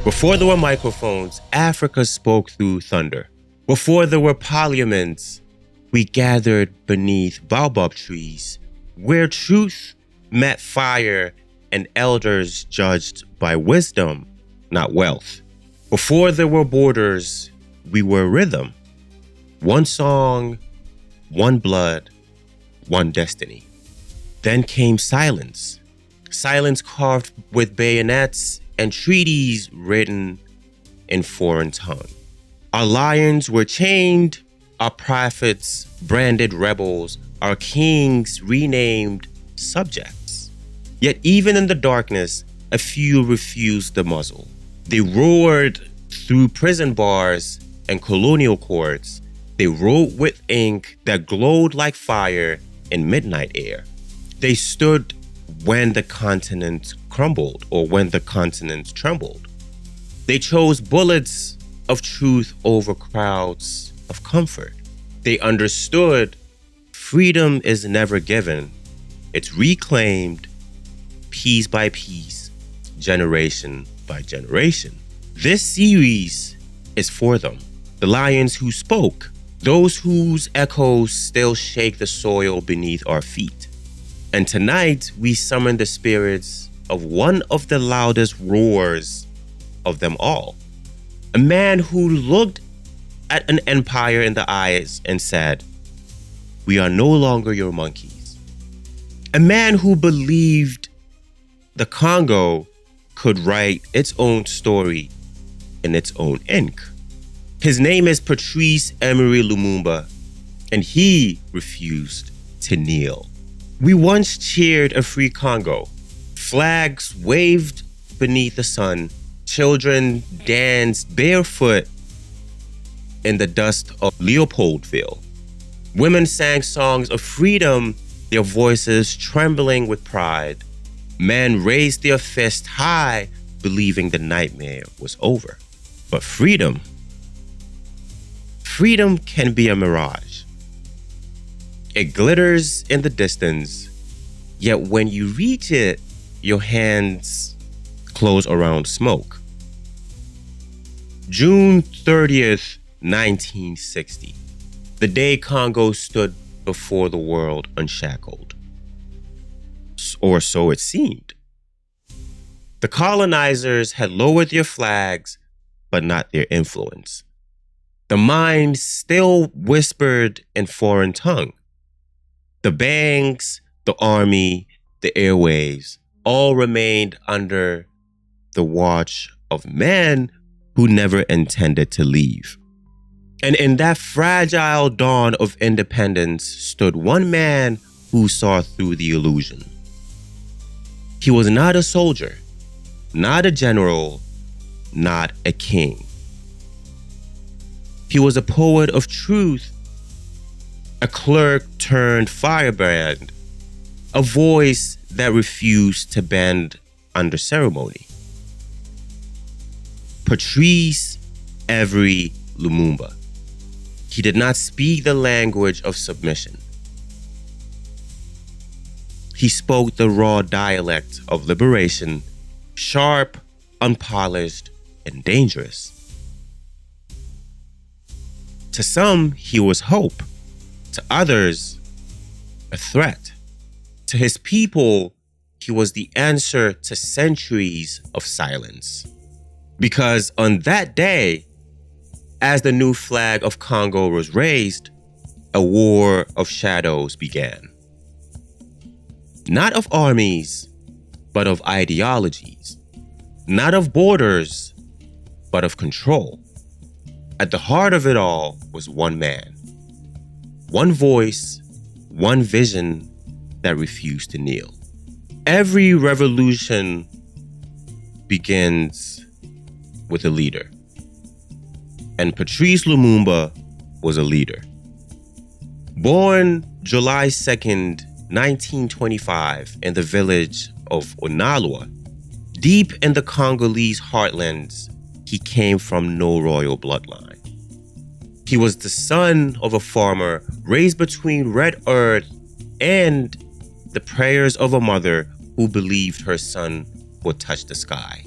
Before there were microphones, Africa spoke through thunder. Before there were parliaments, we gathered beneath baobab trees, where truth met fire and elders judged by wisdom, not wealth. Before there were borders, we were rhythm. One song, one blood, one destiny. Then came silence. Silence carved with bayonets and treaties written in foreign tongue. Our lions were chained, our prophets branded rebels, our kings renamed subjects. Yet even in the darkness, a few refused the muzzle. They roared through prison bars and colonial courts. They wrote with ink that glowed like fire in midnight air. They stood when the continent crumbled or when the continent trembled. They chose bullets of truth over crowds of comfort. They understood freedom is never given. It's reclaimed piece by piece, generation by generation. This series is for them, the lions who spoke, those whose echoes still shake the soil beneath our feet. And tonight, we summon the spirits of one of the loudest roars of them all. A man who looked at an empire in the eyes and said, "We are no longer your monkeys." A man who believed the Congo could write its own story in its own ink. His name is Patrice Emery Lumumba, and he refused to kneel. We once cheered a free Congo. Flags waved beneath the sun. Children danced barefoot in the dust of Leopoldville. Women sang songs of freedom, their voices trembling with pride. Men raised their fists high, believing the nightmare was over. But freedom can be a mirage. It glitters in the distance, yet when you reach it, your hands close around smoke. June 30th, 1960, the day Congo stood before the world unshackled. Or so it seemed. The colonizers had lowered their flags, but not their influence. The mind still whispered in foreign tongue. The banks, the army, the airwaves all remained under the watch of men who never intended to leave. And in that fragile dawn of independence stood one man who saw through the illusion. He was not a soldier, not a general, not a king. He was a poet of truth, a clerk turned firebrand, a voice that refused to bend under ceremony. Patrice Emery Lumumba. He did not speak the language of submission. He spoke the raw dialect of liberation, sharp, unpolished, and dangerous. To some, he was hope. To others, a threat. To his people, he was the answer to centuries of silence. Because on that day, as the new flag of Congo was raised, a war of shadows began. Not of armies, but of ideologies. Not of borders, but of control. At the heart of it all was one man. One voice, one vision that refused to kneel. Every revolution begins with a leader. And Patrice Lumumba was a leader. Born July 2nd, 1925 in the village of Onalwa, deep in the Congolese heartlands, he came from no royal bloodline. He was the son of a farmer raised between red earth and the prayers of a mother who believed her son would touch the sky.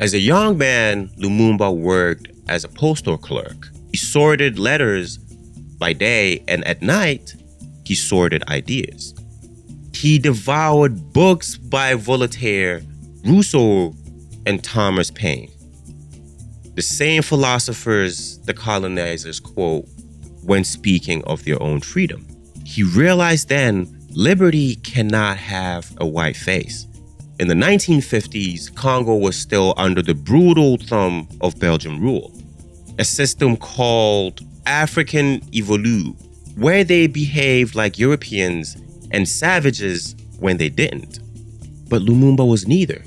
As a young man, Lumumba worked as a postal clerk. He sorted letters by day, and at night, he sorted ideas. He devoured books by Voltaire, Rousseau, and Thomas Paine, the same philosophers the colonizers quote when speaking of their own freedom. He realized then liberty cannot have a white face. In the 1950s, Congo was still under the brutal thumb of Belgian rule, a system called African Evolue, where they behaved like Europeans and savages when they didn't. But Lumumba was neither.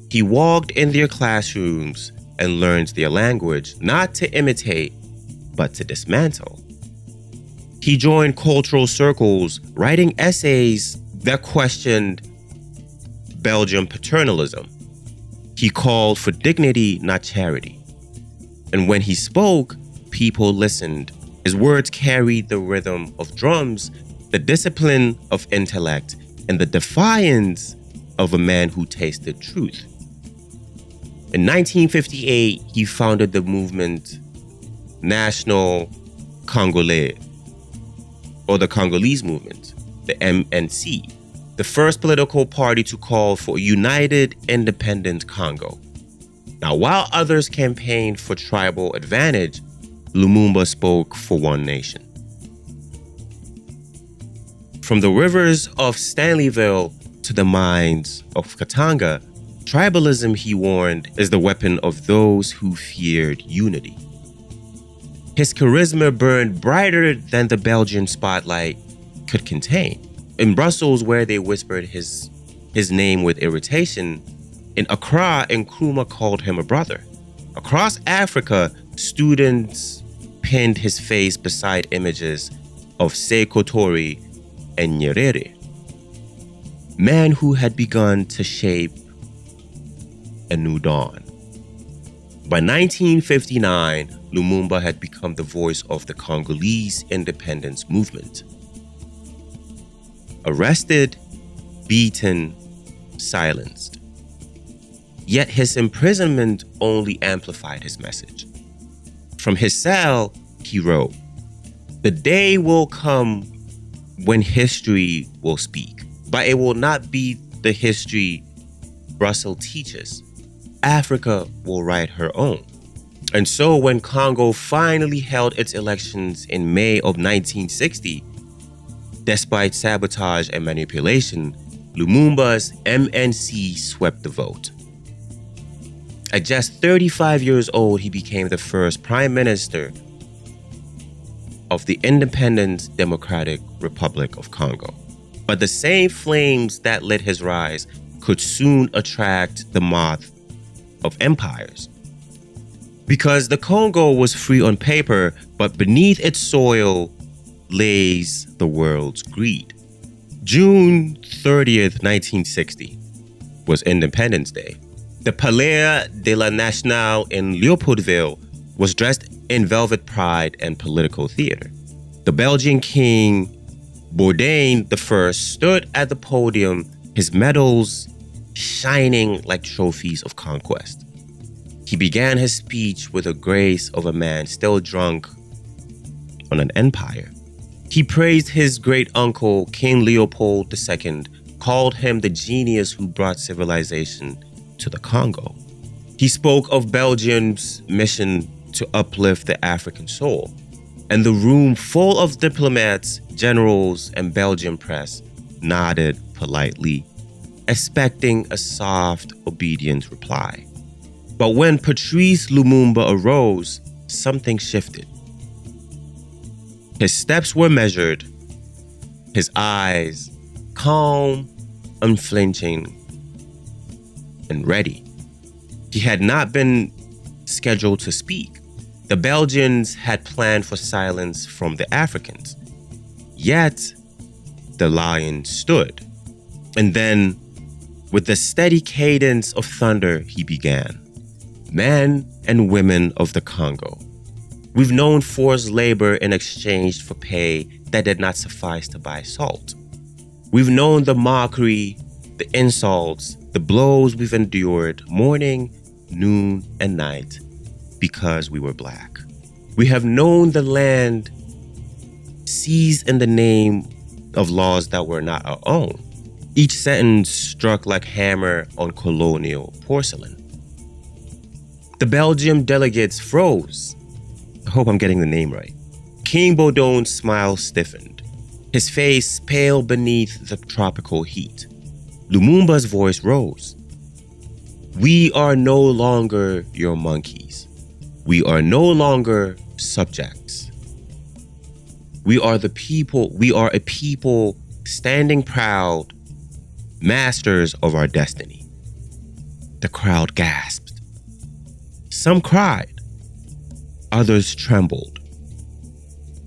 He walked in their classrooms and learned their language, not to imitate, but to dismantle. He joined cultural circles, writing essays that questioned Belgian paternalism. He called for dignity, not charity. And when he spoke, people listened. His words carried the rhythm of drums, the discipline of intellect, and the defiance of a man who tasted truth. In 1958, he founded the movement National Congolais, or the Congolese movement, the MNC, the first political party to call for a united, independent Congo. Now, while others campaigned for tribal advantage, Lumumba spoke for one nation. From the rivers of Stanleyville to the mines of Katanga, tribalism, he warned, is the weapon of those who feared unity. His charisma burned brighter than the Belgian spotlight could contain. In Brussels, where they whispered his name with irritation, in Accra, Nkrumah called him a brother. Across Africa, students pinned his face beside images of Sekou Touré and Nyerere, men who had begun to shape a new dawn. By 1959, Lumumba had become the voice of the Congolese independence movement. Arrested, beaten, silenced. Yet his imprisonment only amplified his message. From his cell, he wrote, "The day will come when history will speak, but it will not be the history Brussels teaches. Africa will write her own." And so when Congo finally held its elections in May of 1960, despite sabotage and manipulation, Lumumba's MNC swept the vote. At just 35 years old, he became the first prime minister of the independent Democratic Republic of Congo. But the same flames that lit his rise could soon attract the moth of empires. Because the Congo was free on paper, but beneath its soil lays the world's greed. June 30th, 1960 was Independence Day. The Palais de la Nationale in Leopoldville was dressed in velvet pride and political theater. The Belgian king, Bourdain I, stood at the podium, his medals shining like trophies of conquest. He began his speech with the grace of a man still drunk on an empire. He praised his great uncle, King Leopold II, called him the genius who brought civilization to the Congo. He spoke of Belgium's mission to uplift the African soul, and the room full of diplomats, generals, and Belgian press nodded politely, expecting a soft, obedient reply. But when Patrice Lumumba arose, something shifted. His steps were measured, his eyes calm, unflinching, and ready. He had not been scheduled to speak. The Belgians had planned for silence from the Africans. Yet, the lion stood. And then, with the steady cadence of thunder, he began. Men and women of the Congo, we've known forced labor in exchange for pay that did not suffice to buy salt. We've known the mockery, the insults, the blows we've endured morning, noon, and night because we were black. We have known the land seized in the name of laws that were not our own. Each sentence struck like hammer on colonial porcelain. The Belgian delegates froze. I hope I'm getting the name right. King Baudon's smile stiffened, his face pale beneath the tropical heat. Lumumba's voice rose. We are no longer your monkeys. We are no longer subjects. We are the people. We are a people standing proud, masters of our destiny. The crowd gasped. Some cried. Others trembled,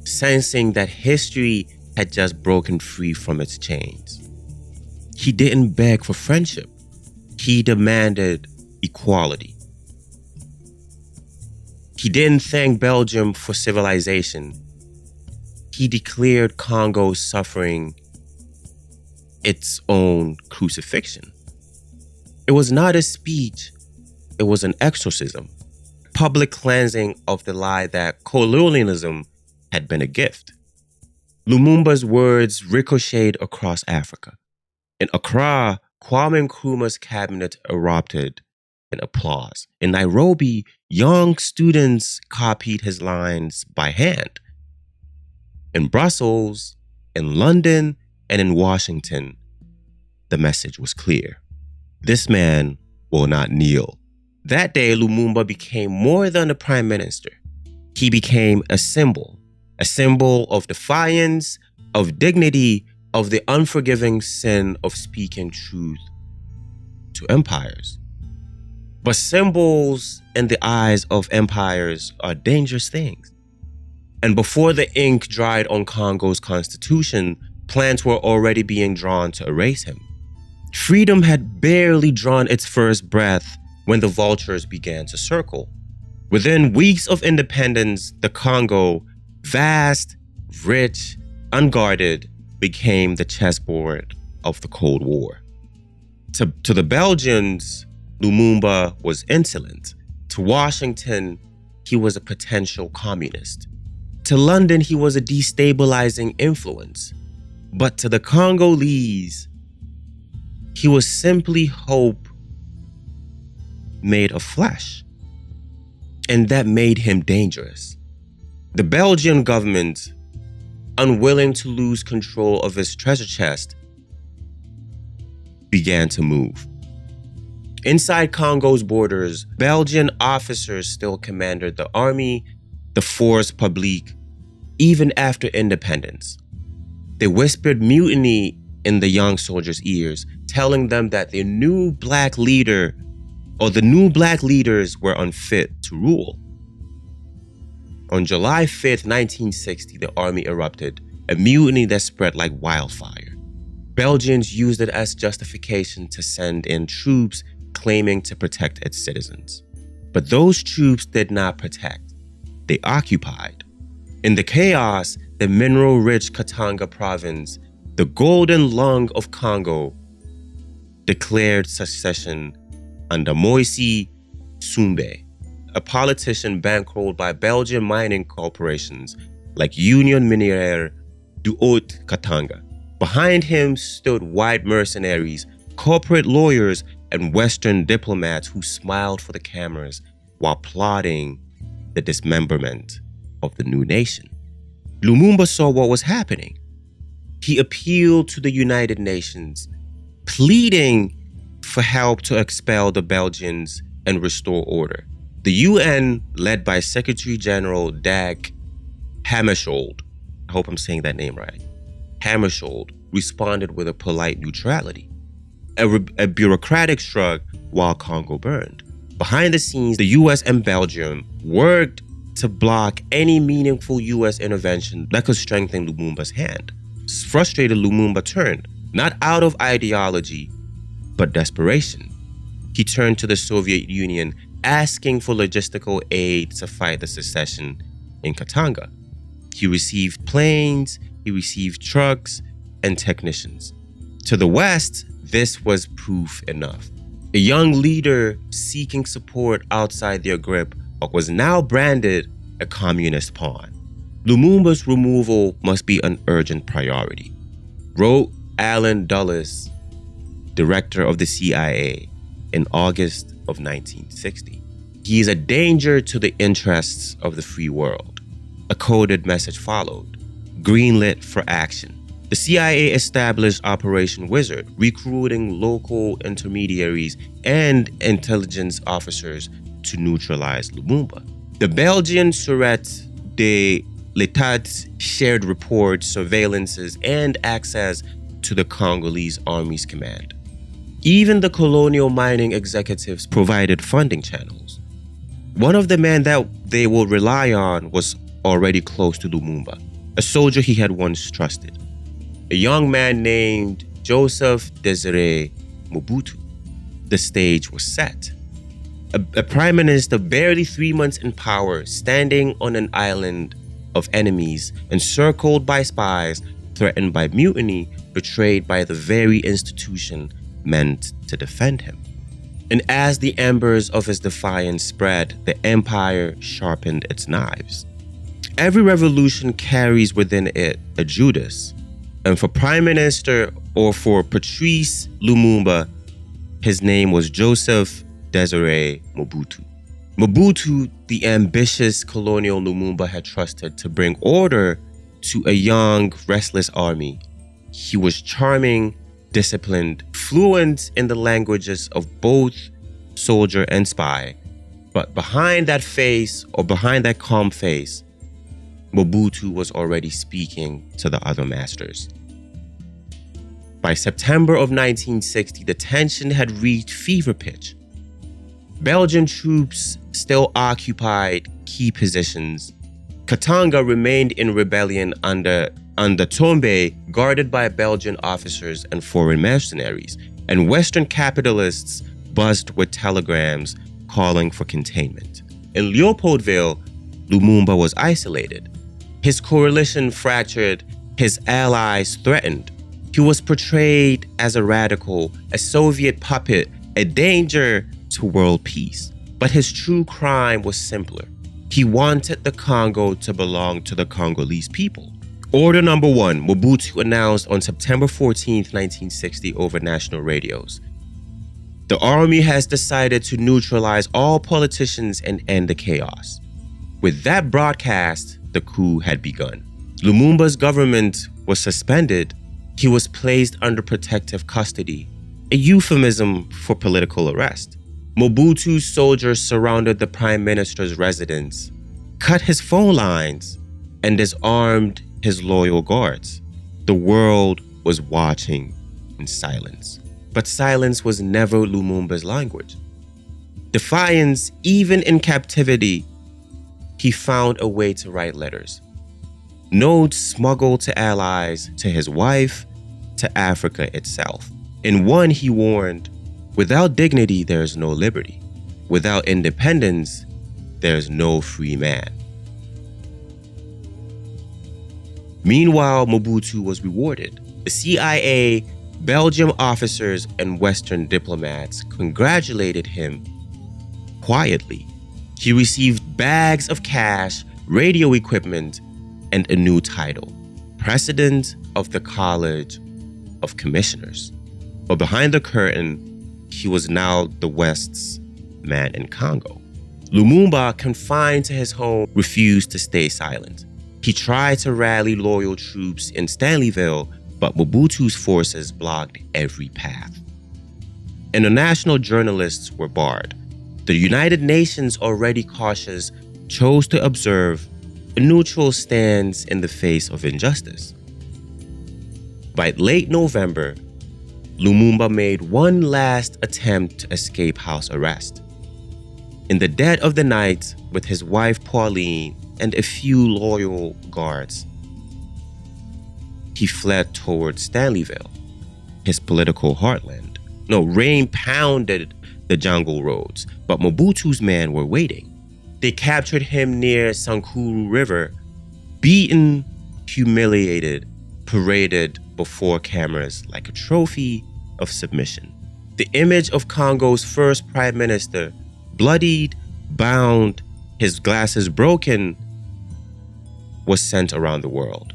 sensing that history had just broken free from its chains. He didn't beg for friendship. He demanded equality. He didn't thank Belgium for civilization. He declared Congo's suffering its own crucifixion. It was not a speech, it was an exorcism, public cleansing of the lie that colonialism had been a gift. Lumumba's words ricocheted across Africa. In Accra, Kwame Nkrumah's cabinet erupted in applause. In Nairobi, young students copied his lines by hand. In Brussels, in London, and in Washington, the message was clear. This man will not kneel. That day, Lumumba became more than a prime minister. He became a symbol of defiance, of dignity, of the unforgiving sin of speaking truth to empires. But symbols in the eyes of empires are dangerous things. And before the ink dried on Congo's constitution, plans were already being drawn to erase him. Freedom had barely drawn its first breath when the vultures began to circle. Within weeks of independence, the Congo, vast, rich, unguarded, became the chessboard of the Cold War. To the Belgians, Lumumba was insolent. To Washington, he was a potential communist. To London, he was a destabilizing influence. But to the Congolese, he was simply hope made of flesh. And that made him dangerous. The Belgian government, unwilling to lose control of its treasure chest, began to move. Inside Congo's borders, Belgian officers still commanded the army, the force publique, even after independence. They whispered mutiny in the young soldiers' ears, telling them that the new black leaders were unfit to rule. On July 5th, 1960, the army erupted, a mutiny that spread like wildfire. Belgians used it as justification to send in troops claiming to protect its citizens. But those troops did not protect, they occupied. In the chaos, the mineral-rich Katanga province, the golden lung of Congo, declared secession under Moise Tsumbe, a politician bankrolled by Belgian mining corporations like Union Minière du Haut-Katanga. Behind him stood white mercenaries, corporate lawyers, and Western diplomats who smiled for the cameras while plotting the dismemberment of the new nation. Lumumba saw what was happening. He appealed to the United Nations, pleading for help to expel the Belgians and restore order. The UN, led by Secretary General Dag Hammarskjöld, I hope I'm saying that name right, Hammarskjöld, responded with a polite neutrality, a bureaucratic shrug while Congo burned. Behind the scenes, the US and Belgium worked to block any meaningful US intervention that could strengthen Lumumba's hand. Frustrated, Lumumba turned, not out of ideology, but desperation. He turned to the Soviet Union, asking for logistical aid to fight the secession in Katanga. He received planes, he received trucks, and technicians. To the West, this was proof enough. A young leader seeking support outside their grip was now branded a communist pawn. Lumumba's removal must be an urgent priority, wrote Allen Dulles, director of the CIA, in August of 1960. He is a danger to the interests of the free world. A coded message followed, greenlit for action. The CIA established Operation Wizard, recruiting local intermediaries and intelligence officers to neutralize Lumumba. The Belgian Sûreté de l'État shared reports, surveillances, and access to the Congolese Army's command. Even the colonial mining executives provided funding channels. One of the men that they will rely on was already close to Lumumba, a soldier he had once trusted, a young man named Joseph Désiré Mobutu. The stage was set. A prime minister barely 3 months in power, standing on an island of enemies, encircled by spies, threatened by mutiny, betrayed by the very institution meant to defend him. And as the embers of his defiance spread, the empire sharpened its knives. Every revolution carries within it a Judas. And for Prime Minister, or for Patrice Lumumba, his name was Joseph Désiré Mobutu. Mobutu, the ambitious colonial Lumumba had trusted to bring order to a young, restless army. He was charming, disciplined, fluent in the languages of both soldier and spy. But behind that face, or behind that calm face, Mobutu was already speaking to the other masters. By September of 1960, the tension had reached fever pitch. Belgian troops still occupied key positions. Katanga remained in rebellion under Tombe, guarded by Belgian officers and foreign mercenaries, and Western capitalists buzzed with telegrams calling for containment. In Leopoldville, Lumumba was isolated. His coalition fractured, his allies threatened. He was portrayed as a radical, a Soviet puppet, a danger to world peace. But his true crime was simpler. He wanted the Congo to belong to the Congolese people. Order number 1, Mobutu announced on September 14, 1960 over national radios. The army has decided to neutralize all politicians and end the chaos. With that broadcast, the coup had begun. Lumumba's government was suspended. He was placed under protective custody, a euphemism for political arrest. Mobutu's soldiers surrounded the prime minister's residence, cut his phone lines, and disarmed his loyal guards. The world was watching in silence. But silence was never Lumumba's language. Defiance, even in captivity, he found a way to write letters. Notes smuggled to allies, to his wife, to Africa itself. In one, he warned, "Without dignity, there is no liberty. Without independence, there is no free man." Meanwhile, Mobutu was rewarded. The CIA, Belgian officers, and Western diplomats congratulated him quietly. He received bags of cash, radio equipment, and a new title, President of the College of Commissioners. But behind the curtain, he was now the West's man in Congo. Lumumba, confined to his home, refused to stay silent. He tried to rally loyal troops in Stanleyville, but Mobutu's forces blocked every path. International journalists were barred. The United Nations, already cautious, chose to observe, a neutral stance in the face of injustice. By late November, Lumumba made one last attempt to escape house arrest. In the dead of the night, with his wife Pauline and a few loyal guards, he fled towards Stanleyville, his political heartland. Rain pounded the jungle roads, but Mobutu's men were waiting. They captured him near Sankuru River, beaten, humiliated, paraded before cameras like a trophy of submission. The image of Congo's first prime minister, bloodied, bound, his glasses broken, was sent around the world.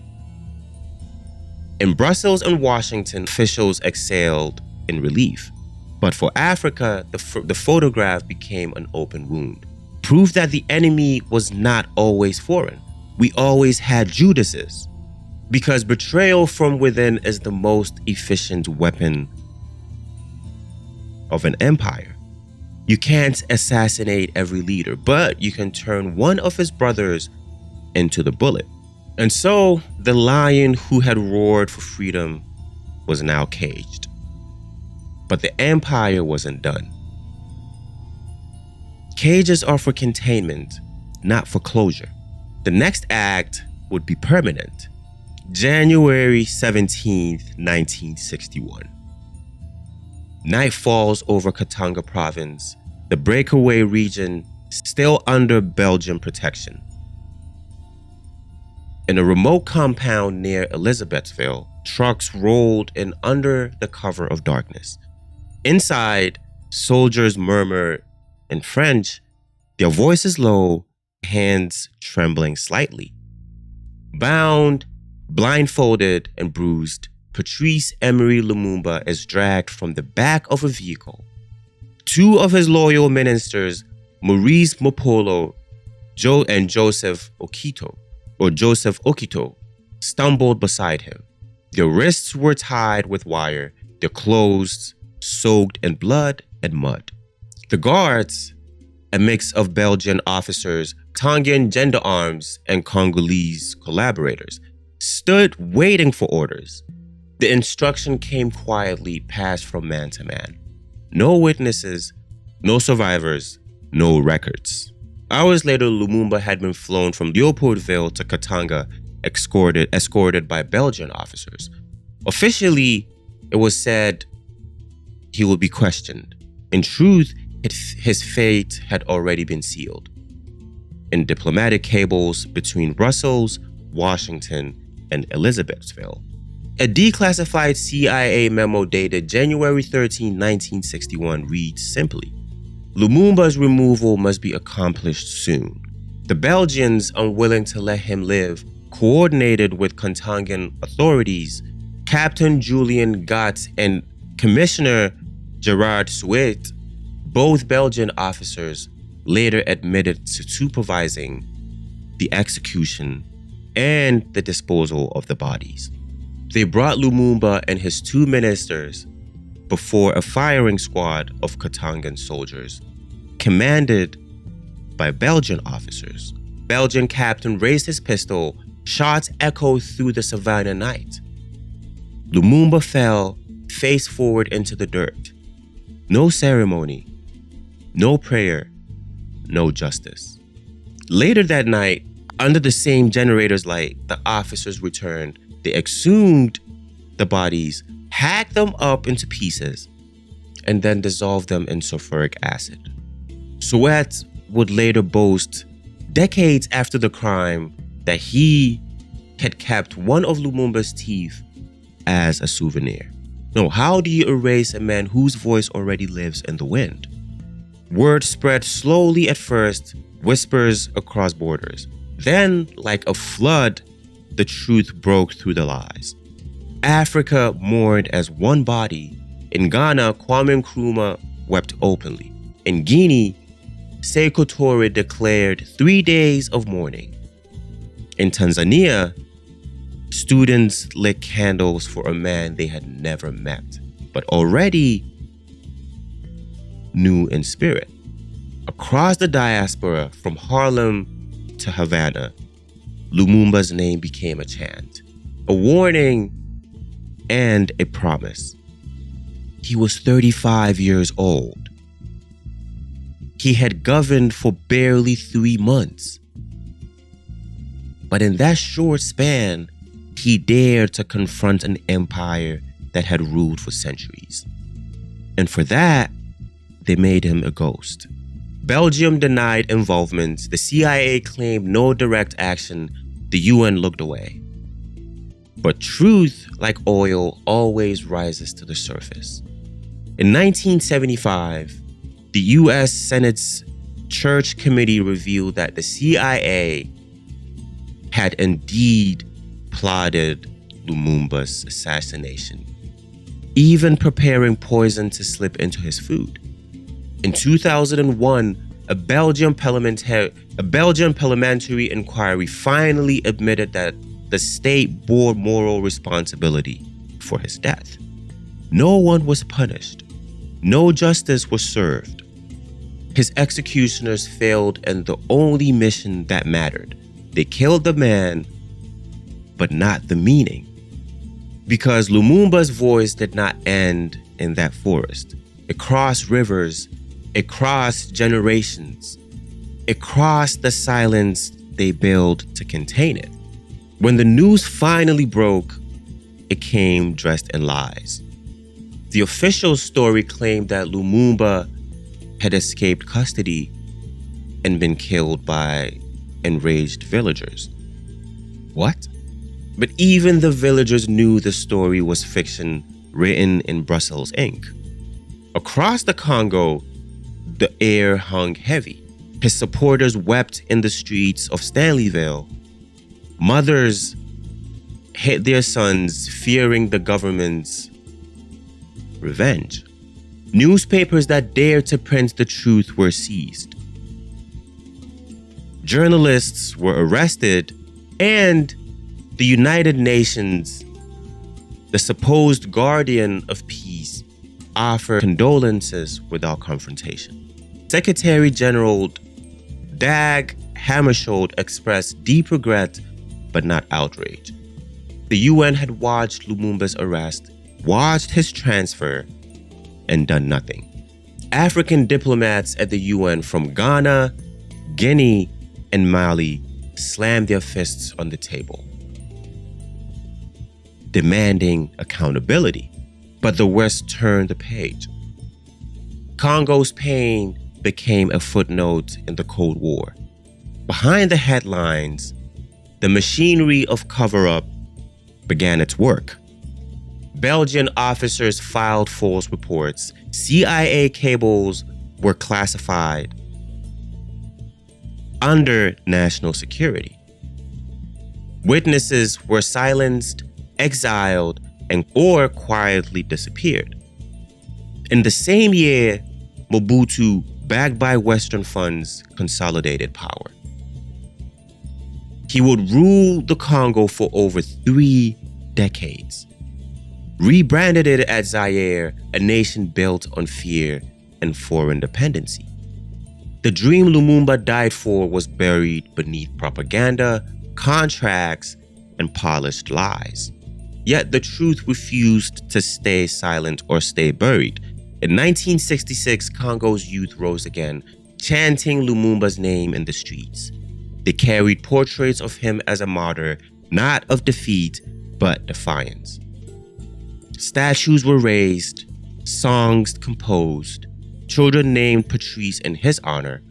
In Brussels and Washington, officials exhaled in relief. But for Africa, the photograph became an open wound. Proof that the enemy was not always foreign. We always had Judases. Because betrayal from within is the most efficient weapon of an empire. You can't assassinate every leader, but you can turn one of his brothers into the bullet. And so the lion who had roared for freedom was now caged. But the empire wasn't done. Cages are for containment, not for closure. The next act would be permanent. January 17th, 1961. Night falls over Katanga province, the breakaway region still under Belgian protection. In a remote compound near Elizabethville, trucks rolled in under the cover of darkness. Inside, soldiers murmured in French, their voices low, hands trembling slightly. Bound, blindfolded, and bruised, Patrice Emery Lumumba is dragged from the back of a vehicle. Two of his loyal ministers, Maurice Mopolo and Joseph Okito, stumbled beside him. Their wrists were tied with wire, their clothes soaked in blood and mud. The guards, a mix of Belgian officers, Tongan gendarmes, and Congolese collaborators, stood waiting for orders. The instruction came quietly, passed from man to man. No witnesses, no survivors, no records. Hours later, Lumumba had been flown from Leopoldville to Katanga, escorted by Belgian officers. Officially, it was said he would be questioned. In truth, his fate had already been sealed in diplomatic cables between Brussels, Washington, and Elizabethville. A declassified CIA memo dated January 13, 1961 reads simply, Lumumba's removal must be accomplished soon. The Belgians, unwilling to let him live, coordinated with Katangan authorities. Captain Julien Gott and Commissioner Gerard Souet, both Belgian officers, later admitted to supervising the execution and the disposal of the bodies. They brought Lumumba and his two ministers before a firing squad of Katangan soldiers, commanded by Belgian officers. Belgian captain raised his pistol, shots echoed through the savannah night. Lumumba fell face forward into the dirt. No ceremony, no prayer, no justice. Later that night, under the same generator's light, the officers returned. They exhumed the bodies, hacked them up into pieces, and then dissolved them in sulfuric acid. Souet would later boast, decades after the crime, that he had kept one of Lumumba's teeth as a souvenir. No, how do you erase a man whose voice already lives in the wind? Word spread slowly at first, whispers across borders. Then, like a flood, the truth broke through the lies. Africa mourned as one body. In Ghana, Kwame Nkrumah wept openly. In Guinea, Sekou Touré declared 3 days of mourning. In Tanzania, students lit candles for a man they had never met, but already knew in spirit. Across the diaspora, from Harlem to Havana, Lumumba's name became a chant, a warning, and a promise. He was 35 years old. He had governed for barely 3 months. But in that short span, he dared to confront an empire that had ruled for centuries. And for that, they made him a ghost. Belgium denied involvement. The CIA claimed no direct action. The UN looked away. But truth, like oil, always rises to the surface. In 1975, the U.S. Senate's Church Committee revealed that the CIA had indeed plotted Lumumba's assassination, even preparing poison to slip into his food. In 2001, a Belgian parliamentary inquiry finally admitted that the state bore moral responsibility for his death. No one was punished. No justice was served. His executioners failed in the only mission that mattered. They killed the man, but not the meaning. Because Lumumba's voice did not end in that forest. It crossed rivers, it crossed generations, it crossed the silence they built to contain it. When the news finally broke, it came dressed in lies. The official story claimed that Lumumba had escaped custody and been killed by enraged villagers. What? But even the villagers knew the story was fiction written in Brussels ink. Across the Congo, the air hung heavy. His supporters wept in the streets of Stanleyville. Mothers hid their sons, fearing the government's revenge. Newspapers that dared to print the truth were seized. Journalists were arrested, and the United Nations, the supposed guardian of peace, offered condolences without confrontation. Secretary General Dag Hammarskjöld expressed deep regret, but not outrage. The UN had watched Lumumba's arrest, watched his transfer, and done nothing. African diplomats at the UN from Ghana, Guinea, and Mali slammed their fists on the table, demanding accountability. But the West turned the page. Congo's pain became a footnote in the Cold War. Behind the headlines, the machinery of cover-up began its work. Belgian officers filed false reports. CIA cables were classified under national security. Witnesses were silenced, exiled, or quietly disappeared. In the same year, Mobutu, backed by Western funds, consolidated power. He would rule the Congo for over 3 decades. Rebranded it as Zaire, a nation built on fear and foreign dependency. The dream Lumumba died for was buried beneath propaganda, contracts, and polished lies. Yet the truth refused to stay silent or stay buried. In 1966, Congo's youth rose again, chanting Lumumba's name in the streets. They carried portraits of him as a martyr, not of defeat, but defiance. Statues were raised, songs composed, children named Patrice in his honor.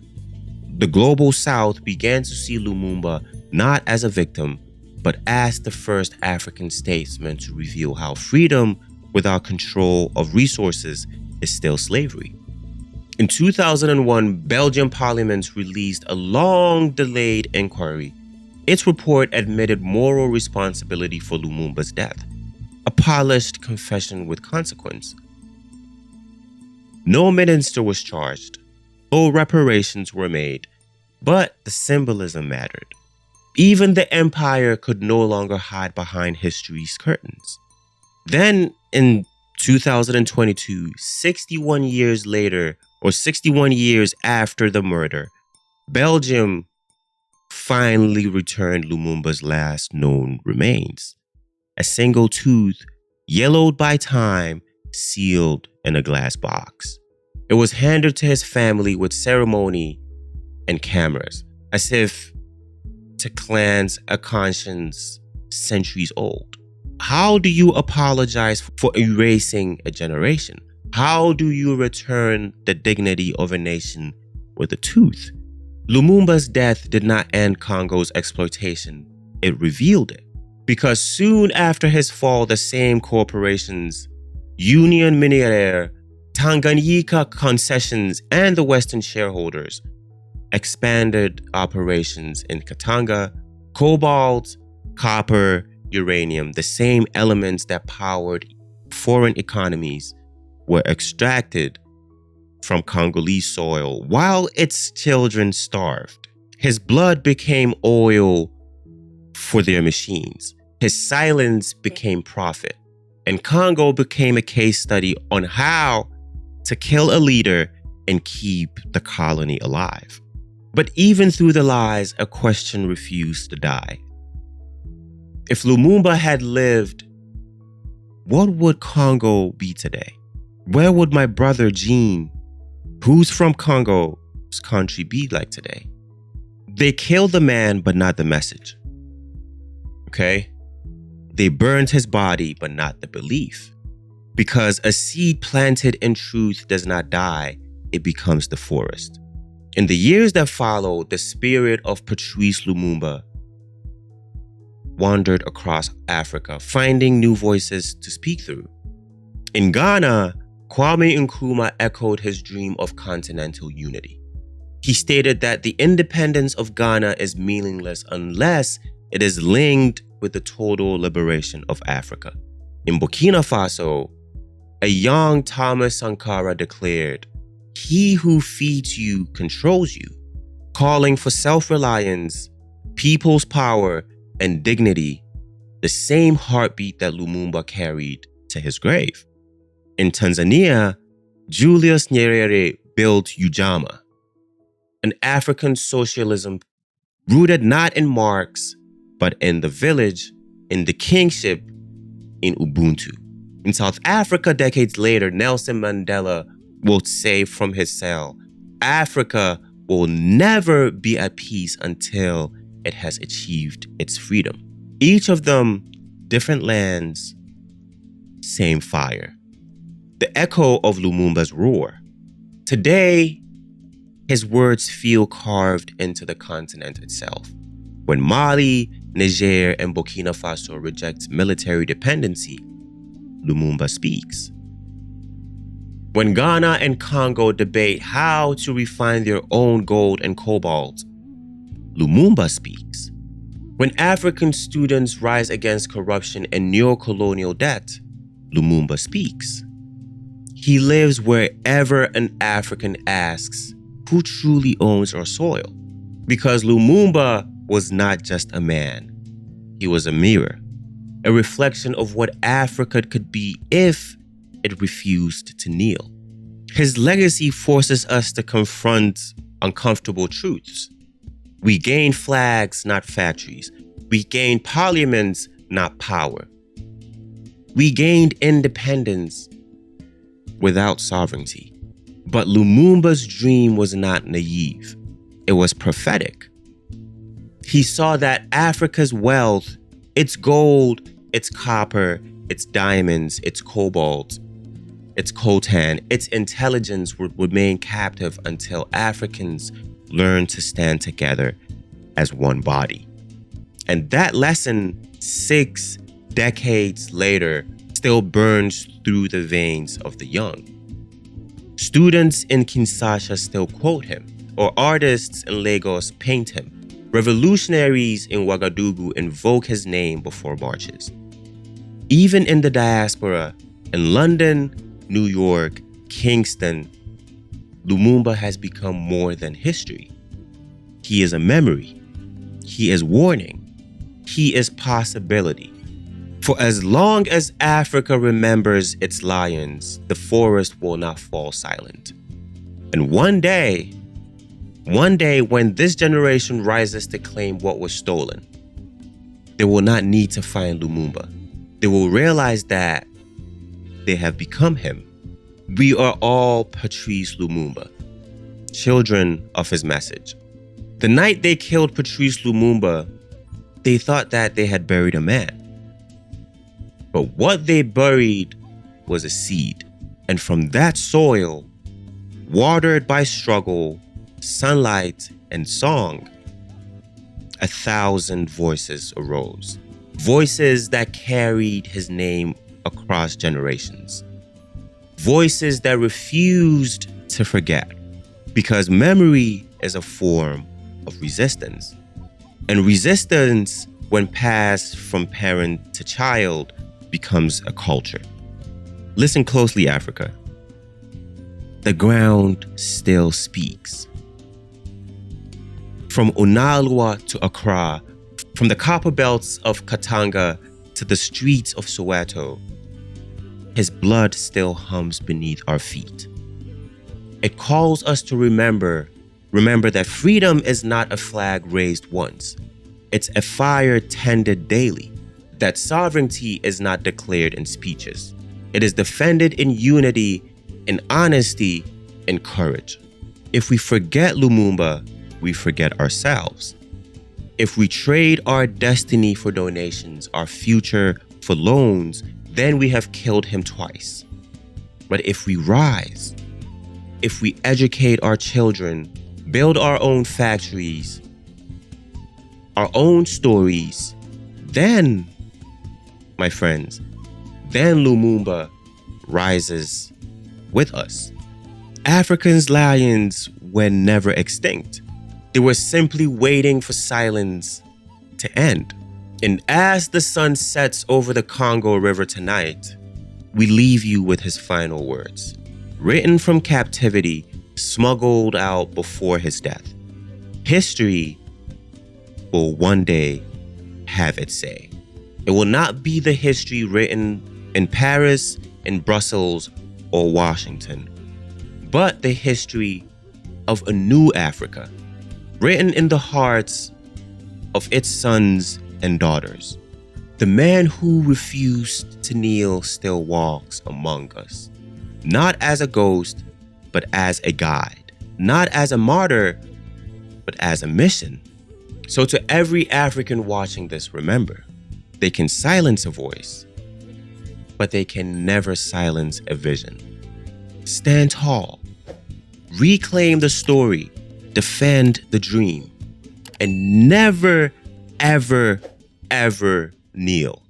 The global South began to see Lumumba not as a victim, but as the first African statesman to reveal how freedom without control of resources is still slavery. In 2001, Belgian Parliament released a long-delayed inquiry. Its report admitted moral responsibility for Lumumba's death, a polished confession with consequence. No minister was charged, no reparations were made, but the symbolism mattered. Even the empire could no longer hide behind history's curtains. Then, in 2022, 61 years later, or 61 years after the murder, Belgium finally returned Lumumba's last known remains. A single tooth, yellowed by time, sealed in a glass box. It was handed to his family with ceremony and cameras, as if to cleanse a conscience centuries old. How do you apologize for erasing a generation? How do you return the dignity of a nation with a tooth? Lumumba's death did not end Congo's exploitation. It revealed it. Because soon after his fall, the same corporations, Union Minière, Tanganyika concessions and the Western shareholders expanded operations in Katanga. Cobalt, copper, uranium, the same elements that powered foreign economies, were extracted from Congolese soil while its children starved. His blood became oil for their machines. His silence became profit. And Congo became a case study on how to kill a leader and keep the colony alive. But even through the lies, a question refused to die. If Lumumba had lived, what would Congo be today? Where would my brother Jean, who's from Congo's country, be like today? They killed the man, but not the message. Okay? They burned his body, but not the belief. Because a seed planted in truth does not die, it becomes the forest. In the years that followed, the spirit of Patrice Lumumba wandered across Africa, finding new voices to speak through. In Ghana, Kwame Nkrumah echoed his dream of continental unity. He stated that the independence of Ghana is meaningless unless it is linked with the total liberation of Africa. In Burkina Faso, a young Thomas Sankara declared, "He who feeds you controls you," calling for self-reliance, people's power, and dignity, the same heartbeat that Lumumba carried to his grave. In Tanzania, Julius Nyerere built Ujamaa, an African socialism rooted not in Marx, but in the village, in the kingship, in Ubuntu. In South Africa, decades later, Nelson Mandela will say from his cell, "Africa will never be at peace until it has achieved its freedom." Each of them, different lands, same fire. The echo of Lumumba's roar. Today, his words feel carved into the continent itself. When Mali, Niger, and Burkina Faso reject military dependency, Lumumba speaks. When Ghana and Congo debate how to refine their own gold and cobalt, Lumumba speaks. When African students rise against corruption and neo-colonial debt, Lumumba speaks. He lives wherever an African asks who truly owns our soil. Because Lumumba was not just a man. He was a mirror, a reflection of what Africa could be if it refused to kneel. His legacy forces us to confront uncomfortable truths. We gain flags, not factories. We gained parliaments, not power. We gained independence without sovereignty. But Lumumba's dream was not naive. It was prophetic. He saw that Africa's wealth, its gold, its copper, its diamonds, its cobalt, its coltan, its intelligence would remain captive until Africans learned to stand together as one body. And that lesson, 6 decades later, still burns through the veins of the young. Students in Kinshasa still quote him, or artists in Lagos paint him. Revolutionaries in Ouagadougou invoke his name before marches. Even in the diaspora, in London, New York, Kingston, Lumumba has become more than history. He is a memory. He is warning. He is possibility. For as long as Africa remembers its lions, the forest will not fall silent. And one day when this generation rises to claim what was stolen, they will not need to find Lumumba. They will realize that they have become him. We are all Patrice Lumumba, children of his message. The night they killed Patrice Lumumba, they thought that they had buried a man. But what they buried was a seed. And from that soil, watered by struggle, sunlight, and song, 1,000 voices arose. Voices that carried his name across generations. voices that refused to forget, because memory is a form of resistance. And resistance, when passed from parent to child, becomes a culture. Listen closely, Africa. The ground still speaks. From Unalua to Accra, from the copper belts of Katanga to the streets of Soweto, his blood still hums beneath our feet. It calls us to remember that freedom is not a flag raised once. It's a fire tended daily. That sovereignty is not declared in speeches. It is defended in unity, in honesty, in courage. If we forget Lumumba, we forget ourselves. If we trade our destiny for donations, our future for loans, then we have killed him twice. But if we rise, if we educate our children, build our own factories, our own stories, then, my friends, then Lumumba rises with us. Africa's lions were never extinct. They were simply waiting for silence to end. And as the sun sets over the Congo River tonight, we leave you with his final words, written from captivity, smuggled out before his death. History will one day have its say. It will not be the history written in Paris, in Brussels, or Washington, but the history of a new Africa, written in the hearts of its sons and daughters. The man who refused to kneel still walks among us, not as a ghost, but as a guide, not as a martyr, but as a mission. So to every African watching this, remember, they can silence a voice, but they can never silence a vision. Stand tall, reclaim the story, defend the dream, and never, ever, ever kneel.